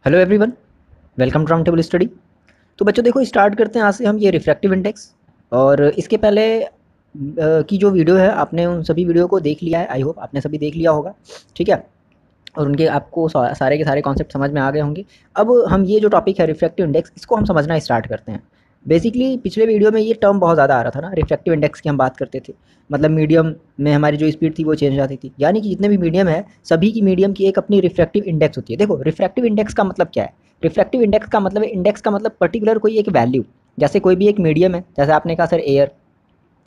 Hello everyone, welcome to round table study. तो बच्चों देखो, स्टार्ट करते हैं आज से हम ये रिफ्रैक्टिव इंडेक्स। और इसके पहले की जो वीडियो है आपने उन सभी वीडियो को देख लिया है। आई होप आपने सभी देख लिया होगा, ठीक है। और उनके आपको सारे के सारे कॉन्सेप्ट समझ में आ गए होंगे। अब हम ये जो टॉपिक है रिफ्रैक्टिव इंडेक्स, इसको हम समझना स्टार्ट करते हैं। बेसिकली पिछले वीडियो में ये टर्म बहुत ज़्यादा आ रहा था ना, रिफ्रैक्टिव इंडेक्स की हम बात करते थे। मतलब मीडियम में हमारी जो स्पीड थी वो चेंज आती थी, यानी कि जितने भी मीडियम है सभी की मीडियम की एक अपनी रिफ्रैक्टिव इंडेक्स होती है। देखो, रिफ्रैक्टिव इंडेक्स का मतलब क्या है? रिफ्रैक्टिव इंडेक्स का मतलब है, इंडेक्स का मतलब पर्टिकुलर कोई एक वैल्यू। जैसे कोई भी एक मीडियम है, जैसे आपने कहा सर एयर,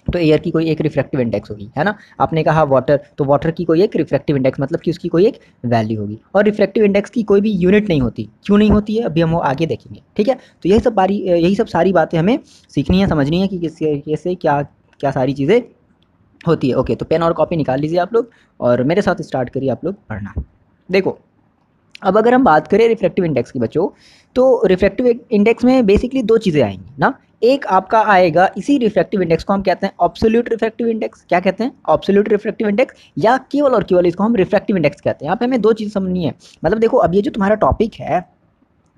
तो एयर की कोई एक रिफ्रैक्टिव इंडेक्स होगी, है ना। आपने कहा वाटर, तो वाटर की कोई एक रिफ्रैक्टिव इंडेक्स, मतलब कि उसकी कोई एक वैल्यू होगी। और रिफ्रैक्टिव इंडेक्स की कोई भी यूनिट नहीं होती। क्यों नहीं होती है अभी हम वो आगे देखेंगे, ठीक है। तो यही सब सारी बातें हमें सीखनी है, समझनी है कि किस तरीके से क्या क्या सारी चीज़ें होती है। ओके, तो पेन और कॉपी निकाल लीजिए आप लोग और मेरे साथ स्टार्ट करिए आप लोग पढ़ना। देखो, अब अगर हम बात करें रिफ्रैक्टिव इंडेक्स की बच्चों, तो रिफ्रैक्टिव इंडेक्स में बेसिकली दो चीज़ें आएंगी ना। एक आपका आएगा, इसी रिफ्रैक्टिव इंडेक्स को हम कहते हैं ऑब्सोल्यूट रिफ्रैक्टिव इंडेक्स। क्या कहते हैं? ऑब्सोल्यूट रिफ्रैक्टिव इंडेक्स, या केवल और केवल इसको हम रिफ्रैक्टिव इंडेक्स कहते हैं। यहाँ पे हमें दो चीज़ समझनी है। मतलब देखो, अब ये जो तुम्हारा टॉपिक है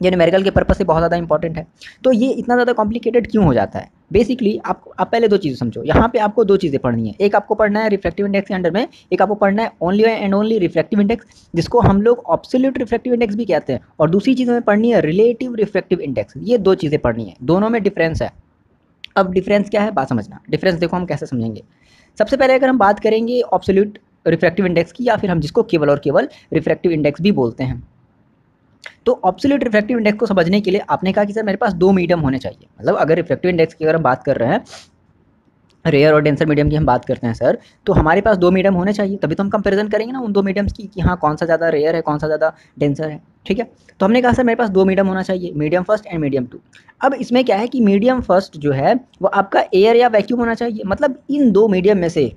ये न्यूमेरिकल के पर्पज से बहुत ज़्यादा इंपॉर्टेंट है। तो ये इतना ज़्यादा कॉम्प्लिकेटेड क्यों हो जाता है? बेसिकली आप पहले दो चीज़ें समझो। यहाँ पे आपको दो चीज़ें पढ़नी है। एक आपको पढ़ना है रिफ्रैक्टिव इंडेक्स के अंडर में, एक आपको पढ़ना है only and only refractive index, जिसको हम लोग ऑब्सोल्यूट रिफ्रैक्टिव इंडेक्स भी कहते हैं। और दूसरी चीज़ हमें पढ़नी है रिलेटिव रिफ्रैक्टिव इंडेक्स। ये दो चीज़ें पढ़नी है, दोनों में डिफरेंस है। अब डिफरेंस क्या है, बात समझना। डिफरेंस देखो हम कैसे समझेंगे। सबसे पहले अगर हम बात करेंगे ऑब्सोल्यूट रिफ्रैक्टिव इंडेक्स की, या फिर हम जिसको केवल और केवल रिफ्रैक्टिव इंडेक्स भी बोलते हैं, तो ऑब्सोल्यूट रिफ्रैक्टिव इंडेक्स को समझने के लिए आपने कहा कि सर मेरे पास दो मीडियम होने चाहिए। मतलब अगर रिफ्रैक्टिव इंडेक्स की अगर हम बात कर रहे हैं, रेयर और डेंसर मीडियम की हम बात करते हैं सर, तो हमारे पास दो मीडियम होने चाहिए, तभी तो हम कंपैरिजन करेंगे ना उन दो मीडियम्स की कि हाँ कौन सा ज़्यादा रेयर है, कौन सा ज़्यादा डेंसर है, ठीक है। तो हमने कहा सर मेरे पास दो मीडियम होना चाहिए, medium first and medium two. अब इसमें क्या है कि मीडियम फर्स्ट जो है वो आपका एयर या वैक्यूम होना चाहिए। मतलब इन दो मीडियम में से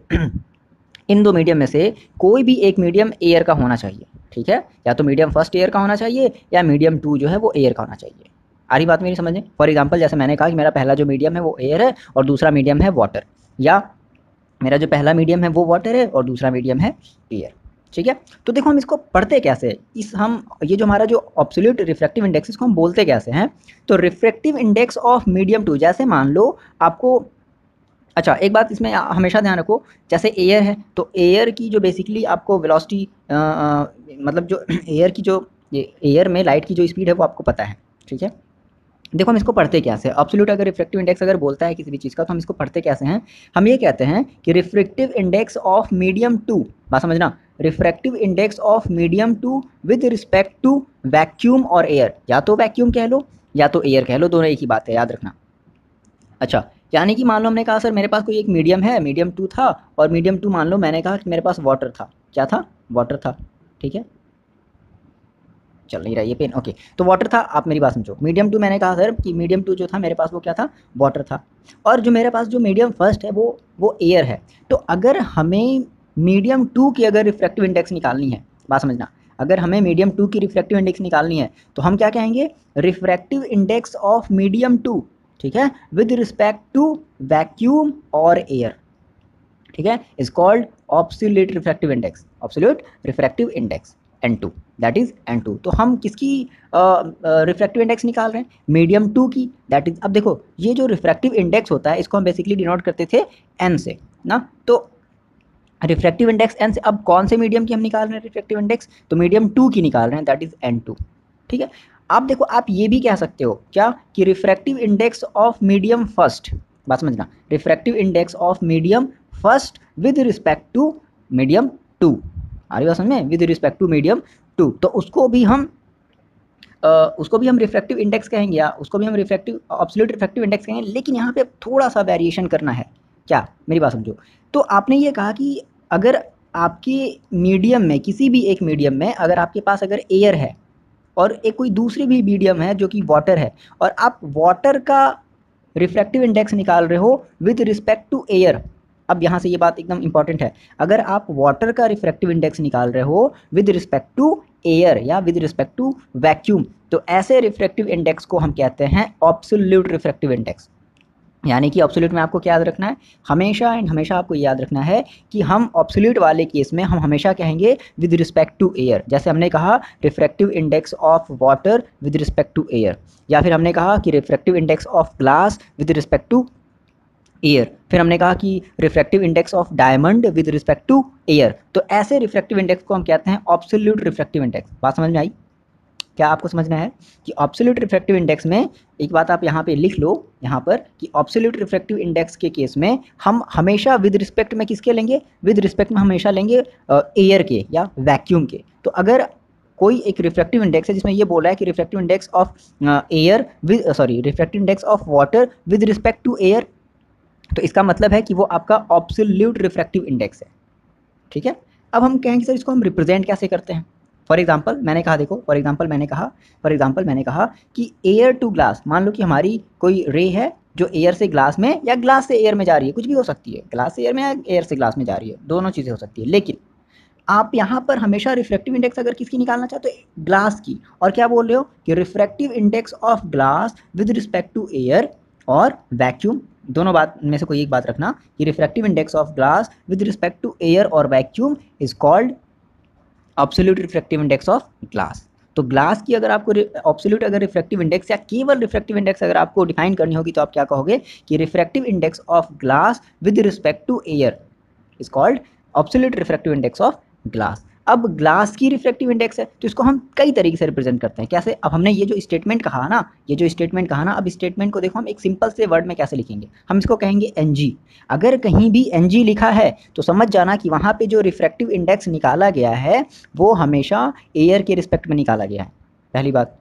इन दो मीडियम में से कोई भी एक मीडियम एयर का होना चाहिए, ठीक है। या तो मीडियम फर्स्ट एयर का होना चाहिए, या मीडियम टू जो है वो एयर का होना चाहिए। आ रही बात मेरी समझ? फॉर एग्जाम्पल जैसे मैंने कहा कि मेरा पहला जो मीडियम है वो एयर है और दूसरा मीडियम है वाटर, या मेरा जो पहला मीडियम है वो वाटर है और दूसरा मीडियम है एयर, ठीक है। तो देखो हम इसको पढ़ते कैसे हैं? इस हम ये जो हमारा जो ऑब्सोल्यूट रिफ्रैक्टिव इंडेक्स, इसको हम बोलते कैसे हैं? तो refractive index of medium two, जैसे मान लो आपको, अच्छा एक बात इसमें हमेशा ध्यान रखो, जैसे एयर है तो एयर की जो बेसिकली आपको वेलोसिटी, मतलब जो एयर की जो, ये एयर में लाइट की जो स्पीड है वो आपको पता है, ठीक है। देखो हम इसको पढ़ते कैसे हैं? एब्सोल्यूट अगर रिफ्रैक्टिव इंडेक्स अगर बोलता है किसी भी चीज़ का, तो हम इसको पढ़ते कैसे हैं? हम ये कहते हैं कि refractive index of medium two, बात समझना, refractive index of medium two with respect to vacuum और एयर। या तो वैक्यूम कह लो या तो एयर कह लो, दोनों एक ही बात है, याद रखना। अच्छा, यानी कि मान लो हमने कहा सर मेरे पास कोई एक मीडियम है, मीडियम टू था, और मीडियम टू मान लो मैंने कहा कि मेरे पास वाटर था। क्या था? वाटर था, ठीक है। चल नहीं रहा ये पेन, ओके। तो वाटर था, आप मेरी बात समझो। मीडियम टू मैंने कहा सर कि मीडियम टू जो था मेरे पास वो क्या था? वाटर था। और जो मेरे पास जो मीडियम फर्स्ट है वो एयर है। तो अगर हमें मीडियम टू की अगर रिफ्रैक्टिव इंडेक्स निकालनी है, बात समझना, अगर हमें मीडियम टू की रिफ्रैक्टिव इंडेक्स निकालनी है तो हम क्या कहेंगे? Refractive index of medium two, ठीक है, विद रिस्पेक्ट टू वैक्यूम और एयर, ठीक है, is called absolute refractive index. Absolute refractive index N2, that is N2। तो हम किसकी रिफ्रैक्टिव इंडेक्स निकाल रहे हैं? मीडियम टू की, दैट इज। अब देखो ये जो रिफ्रैक्टिव इंडेक्स होता है इसको हम बेसिकली डिनोट करते थे N से ना। तो रिफ्रैक्टिव इंडेक्स N से, अब कौन से मीडियम की हम निकाल रहे हैं रिफ्रैक्टिव इंडेक्स? तो मीडियम टू की निकाल रहे हैं, दैट इज N2, ठीक है। आप देखो, आप ये भी कह सकते हो क्या कि refractive index of medium first, बात समझना, refractive index of medium first with respect to medium two. आ रही बात समझ में? With respect to medium two, तो उसको भी हम रिफ्रैक्टिव इंडेक्स कहेंगे, या उसको भी हम रिफ्रैक्टिव ऑब्सोल्यूट रिफ्रैक्टिव इंडेक्स कहेंगे। लेकिन यहाँ पे थोड़ा सा वेरिएशन करना है। क्या? मेरी बात समझो। तो आपने ये कहा कि अगर आपके मीडियम में, किसी भी एक मीडियम में अगर आपके पास अगर एयर है और एक कोई दूसरी भी मीडियम है जो कि वाटर है, और आप वाटर का रिफ्रैक्टिव इंडेक्स निकाल रहे हो विद रिस्पेक्ट टू एयर। अब यहाँ से ये बात एकदम इंपॉर्टेंट है, अगर आप वाटर का रिफ्रैक्टिव इंडेक्स निकाल रहे हो विद रिस्पेक्ट टू एयर या विद रिस्पेक्ट टू वैक्यूम, तो ऐसे रिफ्रैक्टिव इंडेक्स को हम कहते हैं ऑब्सोल्यूट रिफ्रैक्टिव इंडेक्स। यानी कि ऑब्सोल्यूट में आपको क्या याद रखना है, हमेशा एंड हमेशा आपको याद रखना है कि हम ऑब्सोल्यूट वाले केस में हम हमेशा कहेंगे विद रिस्पेक्ट टू एयर। जैसे हमने कहा refractive index of water with respect to air, या फिर हमने कहा कि refractive index of glass with respect to air, फिर हमने कहा कि refractive index of diamond with respect to air. तो ऐसे रिफ्रैक्टिव इंडेक्स को हम कहते हैं ऑब्सोल्यूट रिफ्रैक्टिव इंडेक्स। बात समझ में आई? क्या आपको समझना है कि ऑब्सोल्यूट रिफ्रैक्टिव इंडेक्स में, एक बात आप यहाँ पे लिख लो यहाँ पर कि ऑब्सोल्यूट रिफ्रैक्टिव इंडेक्स के केस में हम हमेशा विद रिस्पेक्ट में किसके लेंगे, विद रिस्पेक्ट में हमेशा लेंगे एयर के या वैक्यूम के। तो अगर कोई एक रिफ्रैक्टिव इंडेक्स है जिसमें ये बोला है कि refractive index of air with refractive index of water with respect to air, तो इसका मतलब है कि वो आपका ऑब्सोल्यूट रिफ्रैक्टिव इंडेक्स है। ठीक है, अब हम कहेंगे सर इसको हम रिप्रेजेंट कैसे करते हैं। फॉर एग्जाम्पल मैंने कहा, देखो फॉर एग्जाम्पल मैंने कहा कि एयर टू ग्लास, मान लो कि हमारी कोई रे है जो एयर से ग्लास में या ग्लास से एयर में जा रही है, कुछ भी हो सकती है, ग्लास से एयर में या एयर से ग्लास में जा रही है, दोनों चीज़ें हो सकती है। लेकिन आप यहाँ पर हमेशा रिफ्रैक्टिव इंडेक्स अगर किसकी निकालना चाहते हो, ग्लास की, और क्या बोल रहे हो कि refractive index of glass with respect to air और वैक्यूम, दोनों बात में से कोई एक बात रखना कि refractive index of glass with respect to air और vacuum is called absolute refractive index of glass. तो ग्लास की अगर आपको ऑब्सोल्यूट अगर रिफ्रैक्टिव इंडेक्स या केवल रिफ्रैक्टिव इंडेक्स अगर आपको डिफाइन करनी होगी तो आप क्या कहोगे कि refractive index of glass with respect to air is called absolute refractive index of glass. अब ग्लास की रिफ्रैक्टिव इंडेक्स है तो इसको हम कई तरीके से रिप्रेजेंट करते हैं। कैसे? अब हमने ये जो स्टेटमेंट कहा ना, अब स्टेटमेंट को देखो हम एक सिंपल से वर्ड में कैसे लिखेंगे, हम इसको कहेंगे एनजी। अगर कहीं भी एनजी लिखा है तो समझ जाना कि वहाँ पे जो रिफ्रैक्टिव इंडेक्स निकाला गया है वो हमेशा एयर के रिस्पेक्ट में निकाला गया है, पहली बात।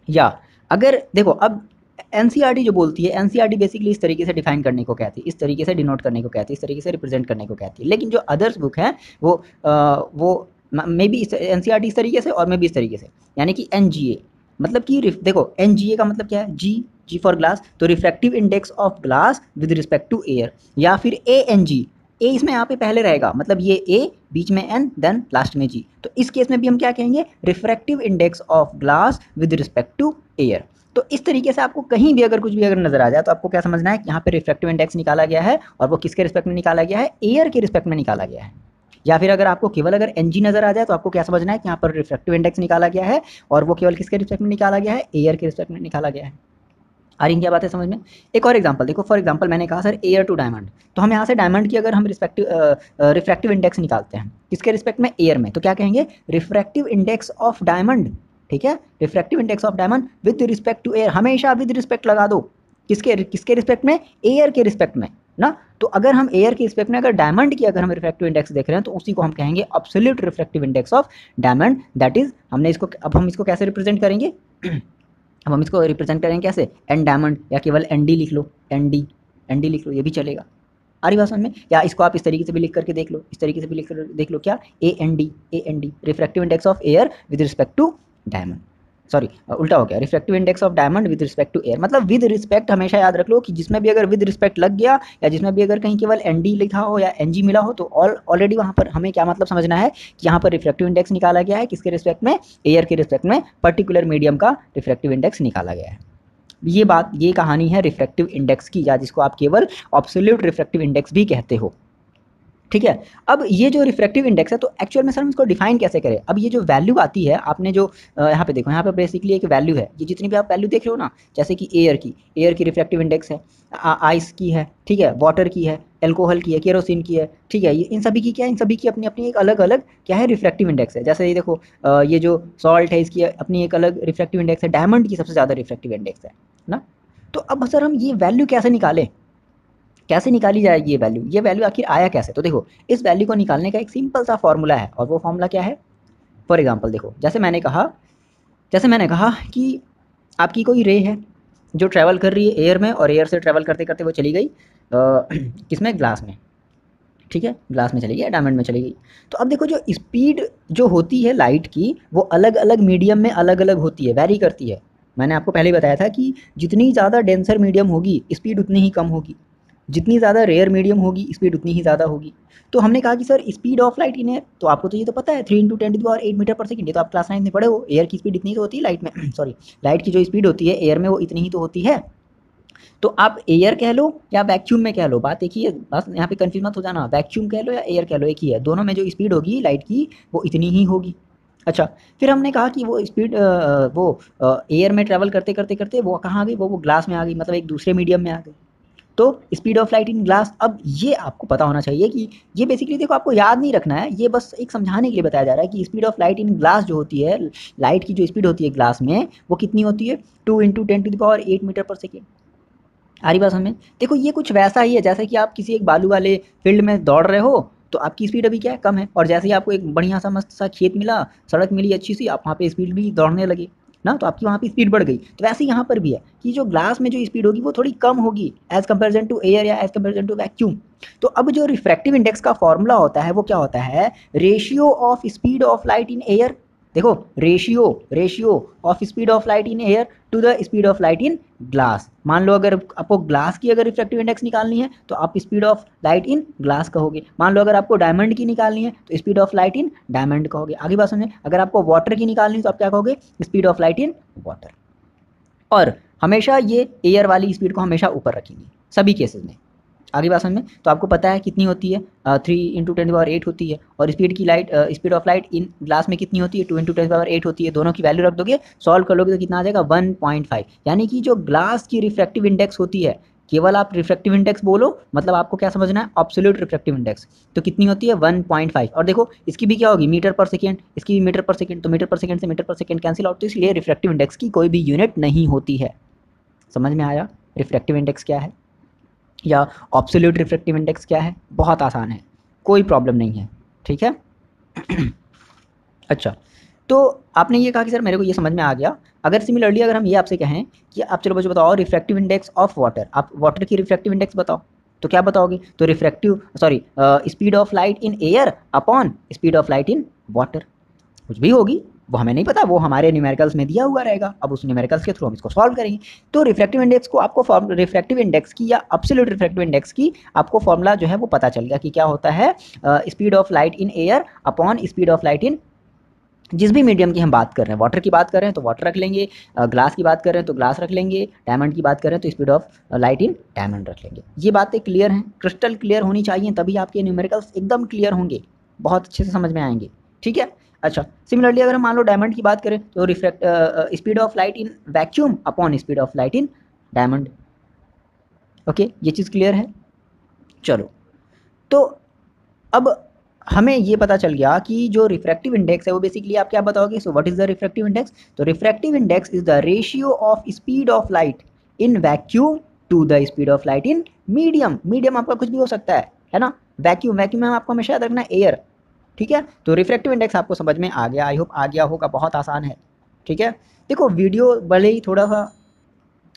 या अगर देखो अब एनसीईआरटी जो बोलती है, एनसीईआरटी बेसिकली इस तरीके से डिफाइन करने को कहती है, इस तरीके से डिनोट करने को कहती है, इस तरीके से रिप्रेजेंट करने को कहती है। लेकिन जो अदर्स बुक है वो मे बी एनसीईआरटी इस तरीके से और मे बी इस तरीके से, यानी कि एनजीए, मतलब कि देखो एनजीए का मतलब क्या है, जी फॉर ग्लास, तो refractive index of glass with respect to air. या फिर एएनजी, ए इसमें यहाँ पे पहले रहेगा, मतलब ये ए बीच में एन देन लास्ट में जी, तो इस केस में भी हम क्या कहेंगे, refractive index of glass with respect to air. तो इस तरीके से आपको कहीं भी अगर कुछ भी अगर नजर आ जाए तो आपको क्या समझना है कि यहाँ पे रिफ्रैक्टिव इंडेक्स निकाला गया है और वो किसके रिस्पेक्ट में निकाला गया है, एयर के रिस्पेक्ट में निकाला गया है। या फिर अगर आपको केवल अगर एनजी नजर आ जाए तो आपको क्या समझना है कि यहाँ पर रिफ्रैक्टिव इंडेक्स निकाला गया है और वो केवल किसके रिस्पेक्ट में निकाला गया है, एयर के रिस्पेक्ट में निकाला गया है। आ रही क्या बात है समझ में? एक और एग्जांपल देखो, फॉर एग्जांपल मैंने कहा सर एयर टू डायमंड, तो हम यहाँ से डायमंड की अगर हम रिफ्रैक्टिव इंडेक्स निकालते हैं किसके रिस्पेक्ट में, एयर में, तो क्या कहेंगे रिफ्रैक्टिव इंडेक्स ऑफ डायमंड। ठीक है, refractive index of diamond with respect to air, हमेशा विद रिस्पेक्ट लगा दो, किसके रिस्पेक्ट में, एयर के रिस्पेक्ट में ना। तो अगर हम एयर के रिस्पेक्ट में अगर डायमंड की अगर हम रिफ्रैक्टिव इंडेक्स देख रहे हैं तो उसी को हम कहेंगे absolute refractive index of diamond. That is हमने इसको, अब हम इसको कैसे रिप्रेजेंट करेंगे अब हम इसको रिप्रेजेंट करेंगे कैसे, एन डायमंड, या केवल एन डी लिख लो, एन डी लिख लो, ये भी चलेगा। आ रही बात समझ में? या इसको आप इस तरीके से भी लिख करके देख लो, इस तरीके से भी लिख कर देख लो, क्या, A N D refractive index of air with respect to diamond, sorry उल्टा हो गया, refractive index of diamond with respect to air. मतलब विद रिस्पेक्ट हमेशा याद रख लो कि जिसमें भी अगर विद रिस्पेक्ट लग गया या जिसमें भी अगर कहीं केवल एन डी लिखा हो या एन जी मिला हो तो ऑलरेडी वहाँ पर हमें क्या मतलब समझना है कि यहाँ पर रिफ्रैक्टिव इंडेक्स निकाला गया है किसके रिस्पेक्ट में, एयर के रिस्पेक्ट में, पर्टिकुलर मीडियम का रिफ्रैक्टिव इंडेक्स निकाला गया है। ये बात, ये कहानी है रिफ्रैक्टिव इंडेक्स की, या जिसको आप केवल ऑब्सोल्यूट रिफ्रैक्टिव इंडेक्स भी कहते हो। ठीक है, अब ये जो रिफ्रैक्टिव इंडेक्स है तो एक्चुअल में सर हम इसको डिफाइन कैसे करें। अब ये जो वैल्यू आती है, आपने जो यहाँ पे देखो, यहाँ पे बेसिकली एक वैल्यू है, ये जितनी भी आप वैल्यू देख रहे हो ना, जैसे कि एयर की रिफ्रैक्टिव इंडेक्स है, आइस की है, ठीक है, वाटर की है, एल्कोहल की है, केरोसिन की है, ठीक है, ये इन सभी की क्या है, इन सभी की अपनी अपनी एक अलग अलग क्या है, रिफ्रैक्टिव इंडेक्स है। जैसे ये देखो ये जो सॉल्ट है इसकी अपनी एक अलग रिफ्रैक्टिव इंडेक्स है, डायमंड की सबसे ज़्यादा रिफ्रैक्टिव इंडेक्स है ना। तो अब सर हम ये वैल्यू कैसे निकालें, कैसे निकाली जाएगी ये वैल्यू आखिर आया कैसे। तो देखो इस वैल्यू को निकालने का एक सिंपल सा फॉर्मूला है, और वो फॉर्मूला क्या है, फॉर एग्जांपल देखो, जैसे मैंने कहा कि आपकी कोई रे है जो ट्रैवल कर रही है एयर में, और एयर से ट्रैवल करते करते वो चली गई किसमें, ग्लास में, ठीक है, ग्लास में चली गई या डायमंड में चली गई। तो अब देखो जो स्पीड जो होती है लाइट की वो अलग अलग मीडियम में अलग अलग होती है, वेरी करती है। मैंने आपको पहले बताया था कि जितनी ज़्यादा डेंसर मीडियम होगी स्पीड उतनी ही कम होगी, जितनी ज़्यादा रेयर मीडियम होगी स्पीड उतनी ही ज़्यादा होगी। तो हमने कहा कि sir speed of light in air, तो आपको तो ये तो पता है 3 × 10⁸ मीटर पर सेकंड, ये तो आप क्लास 9 में पढ़े हो, एयर की स्पीड इतनी तो होती है लाइट में सॉरी लाइट की जो स्पीड होती है एयर में वो इतनी ही तो होती है। तो आप एयर कह लो या वैक्यूम में कह लो, बात एक ही है, बस यहाँ पे कंफ्यूज मत हो जाना, वैक्यूम कह लो या एयर कह लो एक ही है, दोनों में जो स्पीड होगी लाइट की वो इतनी ही होगी। अच्छा, फिर हमने कहा कि वो स्पीड वो एयर में ट्रैवल करते करते करते वो कहाँ आ गई, वो ग्लास में आ गई, मतलब एक दूसरे मीडियम में आ गई। तो speed of light in glass, अब ये आपको पता होना चाहिए कि ये बेसिकली देखो आपको याद नहीं रखना है, ये बस एक समझाने के लिए बताया जा रहा है कि speed of light in glass जो होती है, लाइट की जो स्पीड होती है ग्लास में वो कितनी होती है, 2 × 10⁸ मीटर पर सेकेंड। आ रही बात समझ में? देखो ये कुछ वैसा ही है जैसे कि आप किसी एक बालू वाले फील्ड में दौड़ रहे हो, तो आपकी स्पीड अभी क्या है, कम है, और जैसे ही आपको एक बढ़िया सा मस्त सा खेत मिला, सड़क मिली अच्छी सी, आप वहाँ पे स्पीड भी दौड़ने लगे ना, तो आपकी वहाँ पे स्पीड बढ़ गई। तो वैसे ही यहाँ पर भी है कि जो ग्लास में जो स्पीड होगी वो थोड़ी कम होगी एज कंपेरिजन टू एयर या एज कंपेरिजन टू वैक्यूम। तो अब जो रिफ्रैक्टिव इंडेक्स का फॉर्मूला होता है वो क्या होता है, ratio of speed of light in air. देखो, ratio ratio of speed of light in air to the speed of light in glass. मान लो अगर आपको ग्लास की अगर रिफ्रैक्टिव इंडेक्स निकालनी है तो आप speed of light in glass कहोगे। मान लो अगर आपको डायमंड की निकालनी है तो speed of light in diamond कहोगे। आगे बात समझे? अगर आपको वाटर की निकालनी है तो आप क्या कहोगे, speed of light in water. और हमेशा ये एयर वाली स्पीड को हमेशा ऊपर रखेंगे सभी केसेस में। आगे बात समझ में? तो आपको पता है कितनी होती है, 3 × 10⁸ होती है, और speed of light in glass में कितनी होती है, 2 × 10⁸ होती है। दोनों की वैल्यू रख दोगे, सॉल्व कर लोगे तो कितना आ जाएगा, 1.5। यानी कि जो ग्लास की रिफ्रैक्टिव इंडेक्स होती है, केवल आप रिफ्रैक्टिव इंडेक्स बोलो, मतलब आपको क्या समझना है, एब्सोल्यूट रिफ्रैक्टिव इंडेक्स, तो कितनी होती है, 1.5। और देखो इसकी भी क्या होगी, मीटर पर सेकेंड, इसकी भी मीटर पर सेकेंड, तो मीटर पर सेकेंड से मीटर पर सेकेंड कैंसिल आउट, तो इसलिए रिफ्रैक्टिव इंडेक्स की कोई भी यूनिट नहीं होती है। समझ में आया रिफ्रैक्टिव इंडेक्स क्या है या एब्सोल्यूट रिफ्रैक्टिव इंडेक्स क्या है? बहुत आसान है, कोई प्रॉब्लम नहीं है, ठीक है। अच्छा, तो आपने ये कहा कि सर मेरे को ये समझ में आ गया। अगर सिमिलरली अगर हम ये आपसे कहें कि आप चलो बच्चों बताओ रिफ्रैक्टिव इंडेक्स ऑफ वाटर, आप वाटर की रिफ्रैक्टिव इंडेक्स बताओ, तो क्या बताओगे, तो speed of light in air upon speed of light in water, कुछ भी होगी वो हमें नहीं पता, वो हमारे न्यूमेरिकल्स में दिया हुआ रहेगा। अब उस न्यूमेरिकल्स के थ्रू हम इसको सॉल्व करेंगे। तो रिफ्रैक्टिव इंडेक्स को आपको रिफ्रैक्टिव इंडेक्स की या एब्सोल्यूट रिफ्रैक्टिव इंडेक्स की आपको फॉर्मूला जो है वो पता चल गया कि क्या होता है, speed of light in air upon speed of light इन जिस भी मीडियम की हम बात कर रहे हैं। वाटर की बात कर रहे हैं तो वाटर रख लेंगे, ग्लास की बात कर रहे हैं तो ग्लास रख लेंगे, डायमंड की बात कर रहे हैं तो speed of light in diamond रख लेंगे। ये बातें क्लियर हैं, क्रिस्टल क्लियर होनी चाहिए, तभी आपके न्यूमेरिकल्स एकदम क्लियर होंगे, बहुत अच्छे से समझ में आएंगे, ठीक है। अच्छा, सिमिलरली अगर हम मान लो डायमंड की बात करें तो speed of light in vacuum upon speed of light in diamond. Okay, ये चीज़ क्लियर है। चलो, तो अब हमें ये पता चल गया कि जो रिफ्रैक्टिव इंडेक्स है वो बेसिकली आप क्या बताओगे, so what is the refractive index? तो refractive index is the ratio of speed of light in vacuum to the speed of light in medium. Medium आपका कुछ भी हो सकता है ना। वैक्यूम, वैक्यूम में आपको हमेशा याद रखना है एयर, ठीक है। तो रिफ्रैक्टिव इंडेक्स आपको समझ में आ गया, आई होप आ गया होगा, बहुत आसान है, ठीक है। देखो वीडियो भले ही थोड़ा सा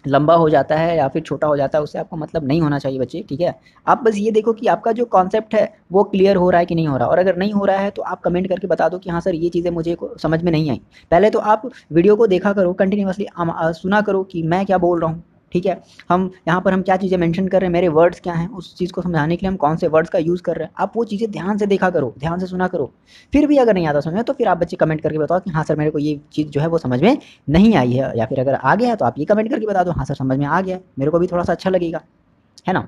लंबा हो जाता है या फिर छोटा हो जाता है, उससे आपको मतलब नहीं होना चाहिए बच्चे, ठीक है। आप बस ये देखो कि आपका जो कॉन्सेप्ट है वो क्लियर हो रहा है कि नहीं हो रहा, और अगर नहीं हो रहा है तो आप कमेंट करके बता दो कि हाँ सर ये चीज़ें मुझे समझ में नहीं आई। पहले तो आप वीडियो को देखा करो कंटिन्यूअसली, सुना करो कि मैं क्या बोल रहा हूँ, ठीक है। हम यहाँ पर हम क्या चीज़ें मेंशन कर रहे हैं, मेरे वर्ड्स क्या हैं, उस चीज़ को समझाने के लिए हम कौन से वर्ड्स का यूज़ कर रहे हैं, आप वो चीज़ें ध्यान से देखा करो, ध्यान से सुना करो। फिर भी अगर नहीं आता समझ में तो फिर आप बच्चे कमेंट करके बताओ कि हाँ सर मेरे को ये चीज़ जो है वो समझ में नहीं आई है, या फिर अगर आ गया है तो आप ये कमेंट करके बता दो हाँ सर समझ में आ गया, मेरे को भी थोड़ा सा अच्छा लगेगा, है ना।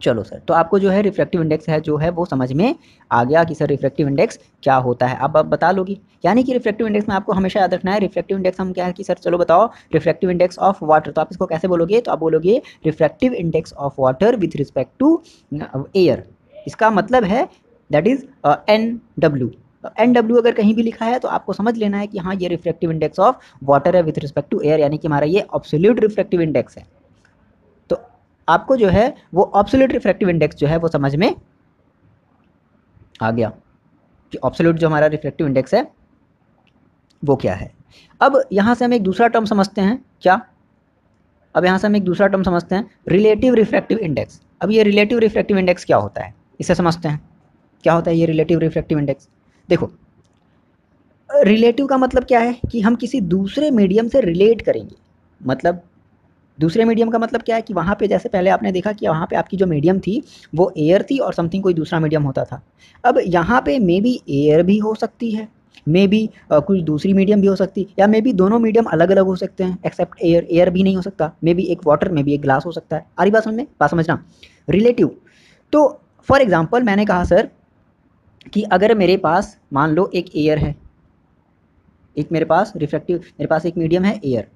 चलो सर, तो आपको जो है रिफ्रैक्टिव इंडेक्स है जो है वो समझ में आ गया कि सर रिफ्रैक्टिव इंडेक्स क्या होता है, अब आप बता लोगी। यानी कि रिफ्रैक्टिव इंडेक्स में आपको हमेशा याद रखना है, रिफ्रैक्टिव इंडेक्स हम क्या है कि सर चलो बताओ रिफ्रैक्टिव इंडेक्स ऑफ वाटर, तो आप इसको कैसे बोलोगे, तो आप बोलोगे refractive index of water with respect to air. इसका मतलब है दैट इज NW। NW अगर कहीं भी लिखा है तो आपको समझ लेना है कि हाँ ये रिफ्रैक्टिव इंडेक्स ऑफ वाटर है विथ रिस्पेक्ट टू एयर, यानी कि हमारा ये एब्सोल्यूट रिफ्रैक्टिव इंडेक्स है। तो आपको जो है वो एब्सोल्यूट रिफ्रैक्टिव इंडेक्स जो है वो समझ में आ गया कि एब्सोल्यूट जो हमारा रिफ्रैक्टिव इंडेक्स है वो क्या है। अब यहाँ से हम एक दूसरा टर्म समझते हैं, क्या, अब यहाँ से हम एक दूसरा टर्म समझते हैं, रिलेटिव रिफ्रैक्टिव इंडेक्स। अब ये रिलेटिव रिफ्रैक्टिव इंडेक्स क्या होता है, इसे समझते हैं, क्या होता है ये रिलेटिव रिफ्रैक्टिव इंडेक्स। देखो, रिलेटिव का मतलब क्या है कि हम किसी दूसरे मीडियम से रिलेट करेंगे, मतलब दूसरे मीडियम का मतलब क्या है कि वहाँ पे जैसे पहले आपने देखा कि वहाँ पे आपकी जो मीडियम थी वो एयर थी और समथिंग कोई दूसरा मीडियम होता था। अब यहाँ पे मे बी एयर भी हो सकती है, मे बी कुछ दूसरी मीडियम भी हो सकती, या मे बी दोनों मीडियम अलग अलग हो सकते हैं एक्सेप्ट एयर, एयर भी नहीं हो सकता, मे बी एक वाटर, मे बी एक ग्लास हो सकता है। आ रही बात समझ में? बात समझना। रिलेटिव, तो फॉर एग्जाम्पल मैंने कहा सर कि अगर मेरे पास मान लो एक एयर है, एक मेरे पास रिफ्रैक्टिव, मेरे पास एक मीडियम है एयर,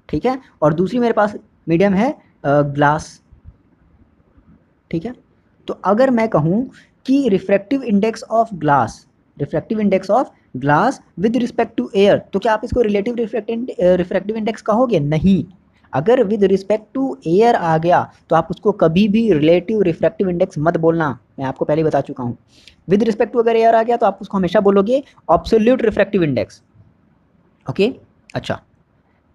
ठीक है, और दूसरी मेरे पास मीडियम है ग्लास, ठीक है। तो अगर मैं कहूँ कि refractive index of glass, refractive index of glass with respect to air, तो क्या आप इसको रिलेटिव रिफ्रैक्टिव इंडेक्स कहोगे? नहीं। अगर विद रिस्पेक्ट टू एयर आ गया तो आप उसको कभी भी रिलेटिव रिफ्रैक्टिव इंडेक्स मत बोलना, मैं आपको पहले बता चुका हूँ। विद रिस्पेक्ट टू अगर एयर आ गया तो आप उसको हमेशा बोलोगे ऑब्सोल्यूट रिफ्रैक्टिव इंडेक्स। ओके, अच्छा।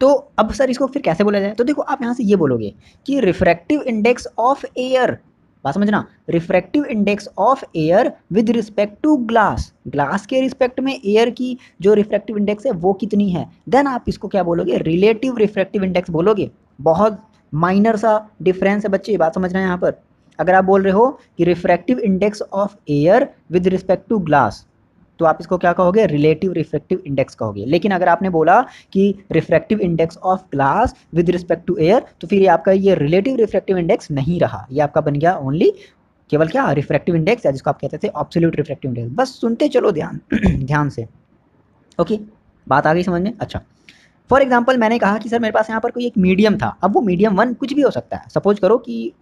तो अब सर इसको फिर कैसे बोला जाए? तो देखो आप यहाँ से ये बोलोगे कि रिफ्रैक्टिव इंडेक्स ऑफ एयर, बात समझना, refractive index of air with respect to glass, glass के रिस्पेक्ट में एयर की जो रिफ्रैक्टिव इंडेक्स है वो कितनी है, देन आप इसको क्या बोलोगे? रिलेटिव रिफ्रैक्टिव इंडेक्स बोलोगे। बहुत माइनर सा डिफरेंस है बच्चे, बात समझना है यहाँ पर। अगर आप बोल रहे हो कि refractive index of air with respect to glass, तो आप इसको क्या कहोगे? रिलेटिव रिफ्रैक्टिव इंडेक्स कहोगे। लेकिन अगर आपने बोला कि refractive index of glass with respect to air, तो फिर ये आपका ये रिलेटिव रिफ्रैक्टिव इंडेक्स नहीं रहा, ये आपका बन गया ओनली केवल क्या? रिफ्रैक्टिव इंडेक्स, या जिसको आप कहते थे ऑब्सोल्यूट रिफ्रैक्टिव इंडेक्स। बस सुनते चलो ध्यान ध्यान से। ओके, बात आ गई समझ में? अच्छा, फॉर एग्जाम्पल मैंने कहा कि सर मेरे पास यहाँ पर कोई एक मीडियम था, अब वो मीडियम वन कुछ भी हो सकता है, सपोज करो कि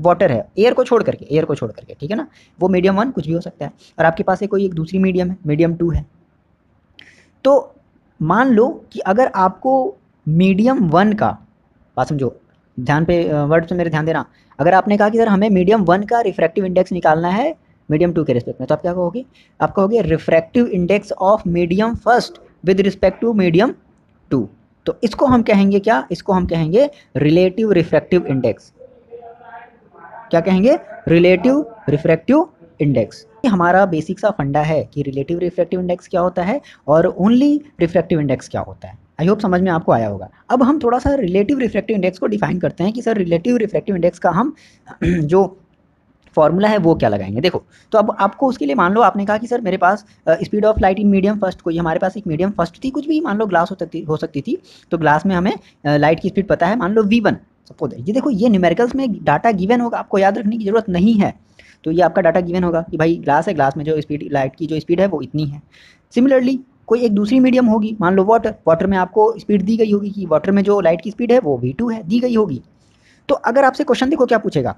वाटर है, एयर को छोड़ करके, एयर को छोड़ करके, ठीक है ना, वो मीडियम वन कुछ भी हो सकता है, और आपके पास कोई एक दूसरी मीडियम है, मीडियम टू है। तो मान लो कि अगर आपको मीडियम वन का, बात समझो, ध्यान पे वर्ड से मेरे ध्यान देना, अगर आपने कहा कि सर हमें मीडियम वन का रिफ्रैक्टिव इंडेक्स निकालना है मीडियम टू के रिस्पेक्ट में, तो आप क्या कहोगे? आप कहोगे refractive index of medium first with respect to medium two. तो इसको हम कहेंगे क्या? इसको हम कहेंगे रिलेटिव रिफ्रैक्टिव इंडेक्स। क्या कहेंगे? Relative refractive index. हमारा बेसिक सा फंडा है कि रिलेटिव रिफ्रैक्टिव इंडेक्स क्या होता है और ओनली रिफ्रैक्टिव इंडेक्स क्या होता है। आई होप समझ में आपको आया होगा। अब हम थोड़ा सा रिलेटिव रिफ्रैक्टिव इंडेक्स को डिफाइन करते हैं कि सर रिलेटिव रिफ्रैक्टिव इंडेक्स का हम जो फॉर्मूला है वो क्या लगाएंगे। देखो, तो अब आपको उसके लिए मान लो आपने कहा कि सर मेरे पास speed of light in medium first, कोई हमारे पास एक मीडियम फर्स्ट थी, कुछ भी मान लो ग्लास हो सकती थी, तो ग्लास में हमें लाइट की स्पीड पता है, मान लो v1 सपोज। ये देखो, ये न्यूमेरिकल्स में डाटा गिवन होगा, आपको याद रखने की जरूरत नहीं है। तो ये आपका डाटा गिवन होगा कि भाई ग्लास है, ग्लास में जो स्पीड, लाइट की जो स्पीड है वो इतनी है। सिमिलरली कोई एक दूसरी मीडियम होगी, मान लो वाटर, वाटर में आपको स्पीड दी गई होगी कि वाटर में जो लाइट की स्पीड है वो v2 है, दी गई होगी। तो अगर आपसे क्वेश्चन देखो क्या पूछेगा,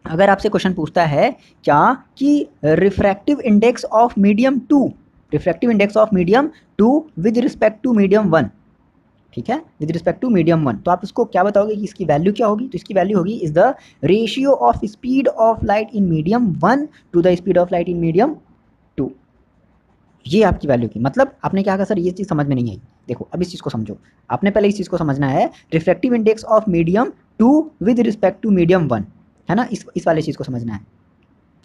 अगर आपसे क्वेश्चन पूछता है क्या कि refractive index of medium two, refractive index of medium two with respect to medium one, ठीक है, with respect to medium one, तो आप इसको क्या बताओगे कि इसकी वैल्यू क्या होगी? तो इसकी वैल्यू होगी is the ratio of speed of light in medium one to the speed of light in medium two. ये आपकी वैल्यू की, मतलब आपने क्या कहा सर ये चीज़ समझ में नहीं आई। देखो अब इस चीज़ को समझो, आपने पहले इस चीज़ को समझना है, refractive index of medium two with respect to medium one, है ना, इस वाले चीज़ को समझना है,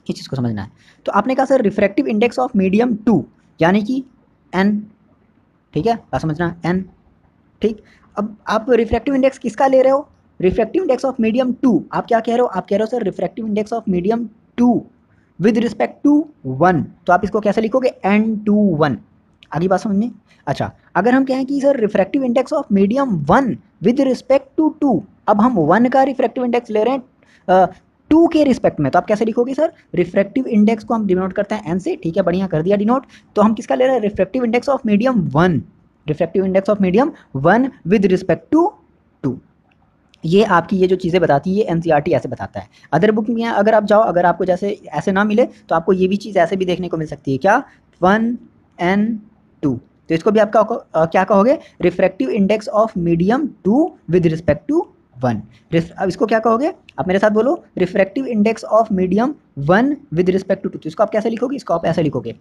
इस चीज़ को समझना है। तो आपने कहा sir refractive index of medium two, यानी कि एन, ठीक है, बात समझना, एन, ठीक। अब आप रिफ्रैक्टिव इंडेक्स किसका ले रहे हो? Refractive index of medium two. आप क्या कह रहे हो? आप कह रहे हो sir refractive index of medium two with respect to one, तो आप इसको कैसे लिखोगे? n21। आगे बात समझ में? अच्छा, अगर हम कहें कि sir refractive index of medium one with respect to two, अब हम वन का रिफ्रैक्टिव इंडेक्स ले रहे हैं टू के रिस्पेक्ट में, तो आप कैसे लिखोगे सर? रिफ्रैक्टिव इंडेक्स को हम डिनोट करते हैं एन से, ठीक है, बढ़िया कर दिया डिनोट। तो हम किसका ले रहे हैं? Refractive index of medium one, refractive index of medium one with respect to two. ये आपकी ये जो चीज़ें बताती है ये एनसीईआरटी ऐसे बताता है। अदर बुक में अगर आप जाओ, अगर आपको जैसे ऐसे ना मिले तो आपको ये भी चीज़ ऐसे भी देखने को मिल सकती है, क्या? 1n2, तो इसको भी आपका क्या कहोगे? Refractive index of medium two with respect to one. अब इसको क्या कहोगे? आप मेरे साथ बोलो, refractive index of medium one with respect to two. तो इसको आप कैसे लिखोगे? इसको आप ऐसे लिखोगे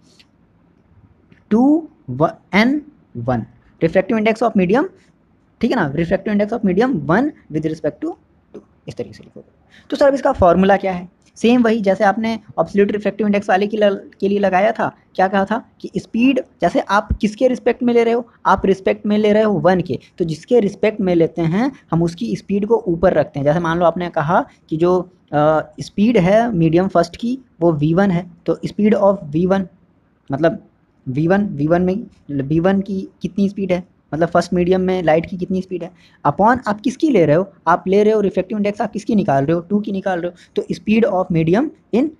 2n1, refractive index of medium, ठीक है ना, refractive index of medium one with respect to two, इस तरीके से लिखोगे। तो सर अब इसका फॉर्मूला क्या है? सेम वही जैसे आपने ऑब्सोल्यूट रिफ्रैक्टिव इंडेक्स वाले के लिए लगाया था। क्या कहा था कि स्पीड, जैसे आप किसके रिस्पेक्ट में ले रहे हो? आप रिस्पेक्ट में ले रहे हो वन के, तो जिसके रिस्पेक्ट में लेते हैं हम उसकी स्पीड को ऊपर रखते हैं। जैसे मान लो आपने कहा कि जो स्पीड है मीडियम फर्स्ट की वो v1 है, तो स्पीड ऑफ v1 मतलब V1 में V1 की कितनी स्पीड है, मतलब फर्स्ट मीडियम में लाइट की कितनी स्पीड है, अपॉन आप किसकी ले रहे हो, आप ले रहे हो रिफ्रैक्टिव इंडेक्स आप किसकी निकाल रहे हो, 2 की निकाल रहे हो, तो speed of medium in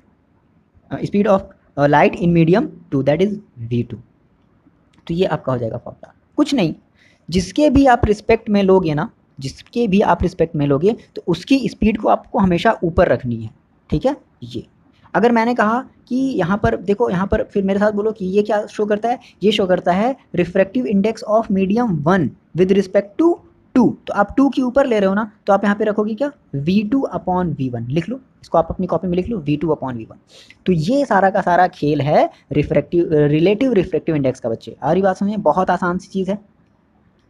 speed of light in medium 2 that is V2। तो ये आपका हो जाएगा फॉर्मूला, कुछ नहीं, जिसके भी आप रिस्पेक्ट में लोगे ना, जिसके भी आप रिस्पेक्ट में लोगे तो उसकी स्पीड को आपको हमेशा ऊपर रखनी है, ठीक है। ये अगर मैंने कहा कि यहाँ पर देखो, यहाँ पर फिर मेरे साथ बोलो कि ये क्या शो करता है, ये शो करता है refractive index of medium 1 with respect to 2, तो आप 2 के ऊपर ले रहे हो ना, तो आप यहाँ पे रखोगे क्या, V2 अपॉन V1 लिख लो, इसको आप अपनी कॉपी में लिख लो V2 अपॉन V1। तो ये सारा का सारा खेल है रिलेटिव रिफ्रैक्टिव इंडेक्स का बच्चे, आ रही बात समझे, बहुत आसान सी चीज़ है,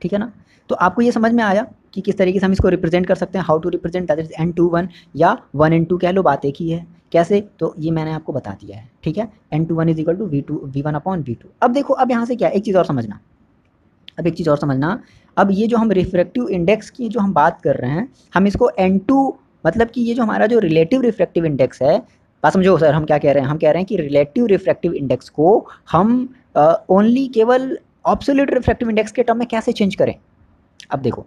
ठीक है ना। तो आपको ये समझ में आया कि किस तरीके से हम इसको रिप्रेजेंट कर सकते हैं, how to represent that is N21 या 1N2 कह लो, बात एक ही है, कैसे, तो ये मैंने आपको बता दिया है, ठीक है। N21 is equal to V1 upon V2। अब देखो, अब यहाँ से क्या, एक चीज़ और समझना, अब एक चीज़ और समझना, अब ये जो हम रिफ्रैक्टिव इंडेक्स की जो हम बात कर रहे हैं, हम इसको N2 मतलब कि ये जो हमारा जो रिलेटिव रिफ्रैक्टिव इंडेक्स है, बात समझो सर हम क्या कह रहे हैं, हम कह रहे हैं कि रिलेटिव रिफ्रैक्टिव इंडेक्स को हम ओनली केवल ऑब्सोल्यूट रिफ्रैक्टिव इंडेक्स के टर्म में कैसे चेंज करें। अब देखो,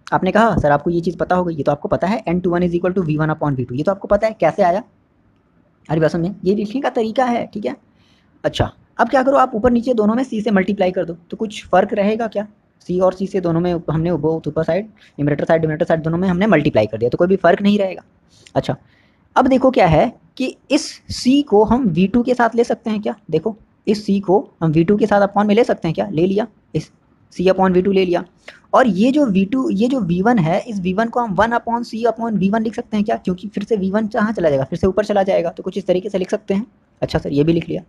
आपने कहा सर आपको ये चीज़ पता होगी, ये तो आपको पता है N21 is equal to V1 upon V2, ये तो आपको पता है, कैसे आया, अरे बात समझे, ये लिखने का तरीका है, ठीक है। अच्छा, अब क्या करो, आप ऊपर नीचे दोनों में C से मल्टीप्लाई कर दो, तो कुछ फ़र्क रहेगा क्या, C और C से दोनों में हमने बोथ ऊपर side, numerator side denominator side दोनों में हमने मल्टीप्लाई कर दिया, तो कोई भी फ़र्क नहीं रहेगा। अच्छा, अब देखो क्या है कि इस C को हम V2 के साथ ले सकते हैं क्या, देखो इस C को हम V2 के साथ अपॉन में ले सकते हैं क्या, ले लिया, इस C अपॉन V2 ले लिया, और ये जो V2 ये जो V1 है, इस V1 को हम 1 अपॉन C अपॉन V1 लिख सकते हैं क्या, क्योंकि फिर से V1 कहाँ चला जाएगा, फिर से ऊपर चला जाएगा, तो कुछ इस तरीके से लिख सकते हैं। अच्छा सर, ये भी लिख लिया।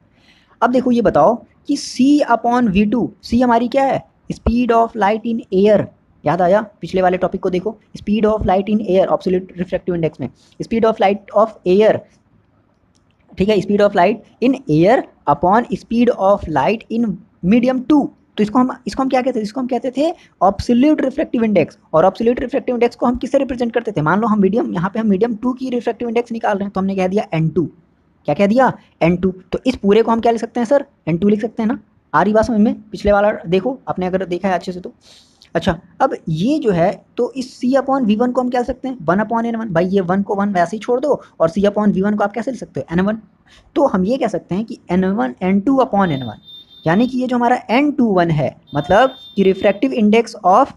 अब देखो ये बताओ कि C अपॉन V2, C हमारी क्या है, speed of light in air, याद आया पिछले वाले टॉपिक को देखो, speed of light in air absolute refractive index में, speed of light of air, ठीक है, speed of light in air upon speed of light in medium 2, तो इसको हम क्या कहते थे, इसको हम कहते थे एब्सोल्यूट रिफ्रैक्टिव इंडेक्स, और एब्सोल्यूट रिफ्रैक्टिव इंडेक्स को हम किससे रिप्रेजेंट करते थे, मान लो हम मीडियम, यहाँ पे हम मीडियम 2 की रिफ्रैक्टिव इंडेक्स निकाल रहे हैं, तो हमने कह दिया N2, क्या कह दिया N2, तो इस पूरे को हम क्या लिख सकते हैं सर, N2 लिख सकते हैं ना, आ रही बात समझ में, पिछले वाला देखो आपने अगर देखा है अच्छे से तो। अच्छा, अब ये जो है, तो इस C अपॉन V1 को हम क्या लिख सकते हैं, 1 अपॉन N1, भाई ये 1 को 1 वैसे ही छोड़ दो, और C अपॉन V1 को आप कैसे लिख सकते हो, N1, तो हम ये कह सकते हैं कि N1 N2 अपॉन N1, यानी कि ये जो हमारा N21 है, मतलब कि refractive index of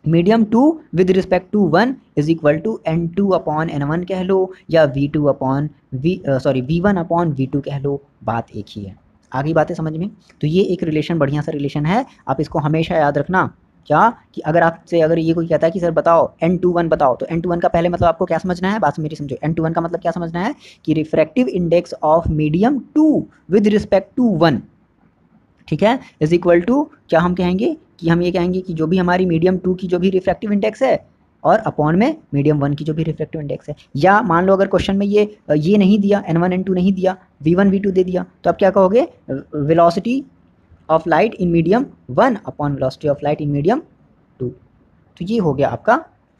medium 2 with respect to 1 is equal to N2 upon N1 कह लो, या V2 upon V1 upon V2 कह लो, बात एक ही है। आगे बातें समझ में, तो ये एक रिलेशन बढ़िया सा रिलेशन है, आप इसको हमेशा याद रखना, क्या कि अगर आपसे अगर ये कोई कहता है कि सर बताओ N21 बताओ, तो N21 का पहले मतलब आपको क्या समझना है, बात मेरी समझो, N21 का मतलब क्या समझना है कि refractive index of medium 2 with respect to 1, ठीक है, इज इक्वल टू क्या हम कहेंगे कि हम ये कहेंगे कि जो भी हमारी मीडियम 2 की जो भी रिफ्रैक्टिव इंडेक्स है, और अपॉन में मीडियम 1 की जो भी रिफ्रैक्टिव इंडेक्स है, या मान लो अगर क्वेश्चन में ये नहीं दिया, N1 N2 नहीं दिया, V1 V2 दे दिया, तो आप क्या कहोगे, velocity of light in medium 1 upon velocity of light in medium 2, तो ये हो गया आपका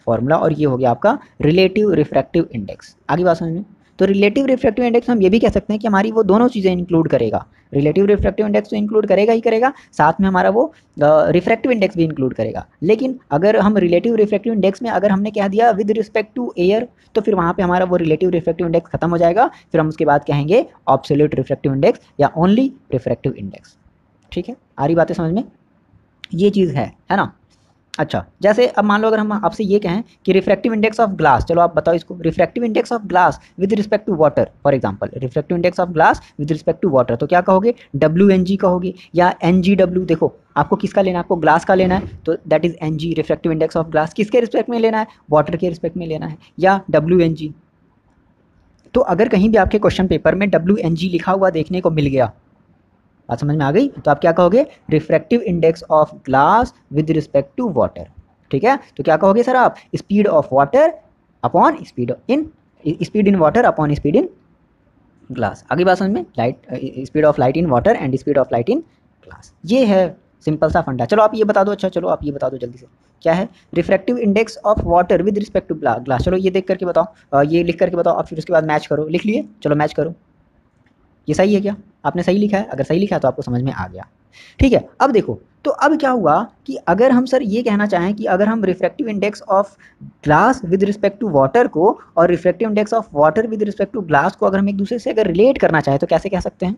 फॉर्मूला, और ये हो गया आपका रिलेटिव रिफ्रैक्टिव इंडेक्स। आगे बात समझ में, तो रिलेटिव रिफ्रैक्टिव इंडेक्स हम ये भी कह सकते हैं कि हमारी वो दोनों चीज़ें इंक्लूड करेगा, रिलेटिव रिफ्रैक्टिव इंडेक्स तो इंक्लूड करेगा ही करेगा, साथ में हमारा वो रिफ्रैक्टिव इंडेक्स भी इंक्लूड करेगा, लेकिन अगर हम रिलेटिव रिफ्रैक्टिव इंडेक्स में अगर हमने कह दिया विद रिस्पेक्ट टू एयर, तो फिर वहाँ पे हमारा वो रिलेटिव रिफ्रैक्टिव इंडेक्स खत्म हो जाएगा, फिर हम उसके बाद कहेंगे एब्सोल्यूट रिफ्रैक्टिव इंडेक्स या ओनली रिफ्रैक्टिव इंडेक्स, ठीक है, आ रही बातें समझ में, ये चीज़ है ना। अच्छा, जैसे अब मान लो अगर हम आपसे ये कहें कि रिफ्रैक्टिव इंडेक्स ऑफ ग्लास, चलो आप बताओ इसको, refractive index of glass with respect to water, for example refractive index of glass with respect to water, तो क्या कहोगे, WNG कहोगे या NGW, देखो आपको किसका लेना है, आपको ग्लास का लेना है, तो that is NG, refractive index of glass, किसके रिस्पेक्ट में लेना है, वाटर के रिस्पेक्ट में लेना है, या WNG। तो अगर कहीं भी आपके क्वेश्चन पेपर में WNG लिखा हुआ देखने को मिल गया, बात समझ में आ गई, तो आप क्या कहोगे, refractive index of glass with respect to water, ठीक है, तो क्या कहोगे सर आप, speed of water upon speed in water upon speed in glass. आगे बात समझ में, speed of light in water and speed of light in glass, ये है सिंपल सा फंडा। चलो आप ये बता दो, अच्छा चलो आप ये बता दो जल्दी से, क्या है refractive index of water with respect to glass, चलो ये देख करके बताओ, ये लिख करके बताओ, आप फिर उसके बाद मैच करो, लिख लिए, चलो मैच करो, ये सही है क्या, आपने सही लिखा है, अगर सही लिखा है तो आपको समझ में आ गया। ठीक है, अब देखो, तो अब क्या हुआ कि अगर हम सर ये कहना चाहें कि अगर हम refractive index of glass with respect to water को और refractive index of water with respect to glass को अगर हम एक दूसरे से अगर रिलेट करना चाहें तो कैसे कह सकते हैं?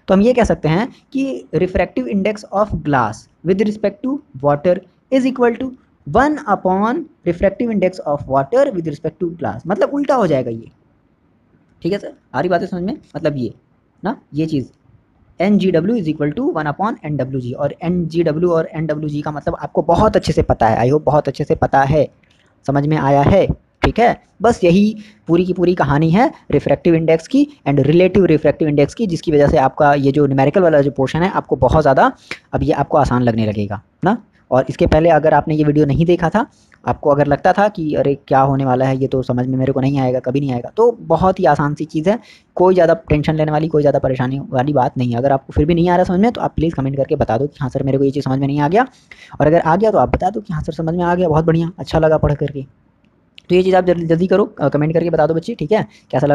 तो हम ये कह सकते हैं कि refractive index of glass with respect to water is equal to 1 upon refractive index of water with respect to glass, मतलब उल्टा हो जाएगा ये। ठीक है सर, आ रही बातें समझ में? मतलब ये ना, ये चीज़ N G W is equal to 1 upon N W G, और एन जी डब्ल्यू और एन डब्ल्यू जी का मतलब आपको बहुत अच्छे से पता है, आई होप बहुत अच्छे से पता है, समझ में आया है। ठीक है, बस यही पूरी की पूरी कहानी है रिफ्रैक्टिव इंडेक्स की एंड रिलेटिव रिफ्रैक्टिव इंडेक्स की, जिसकी वजह से आपका ये जो न्यूमेरिकल वाला जो पोर्शन है आपको बहुत ज़्यादा अब ये आपको आसान लगने लगेगा ना। और इसके पहले अगर आपने ये वीडियो नहीं देखा था, आपको अगर लगता था कि अरे क्या होने वाला है, ये तो समझ में मेरे को नहीं आएगा, कभी नहीं आएगा, तो बहुत ही आसान सी चीज़ है, कोई ज़्यादा टेंशन लेने वाली, कोई ज़्यादा परेशानी वाली बात नहीं है। अगर आपको फिर भी नहीं आ रहा समझ में तो आप प्लीज़ कमेंट करके बता दो कि हाँ सर मेरे को ये चीज़ समझ में नहीं आ गया, और अगर आ गया तो आप बता दो कि हाँ सर समझ में आ गया, बहुत बढ़िया, अच्छा लगा पढ़ करके। तो ये चीज़ आप जल्दी जल्दी करो, कमेंट करके बता दो बच्चे, ठीक है, कैसा लगा।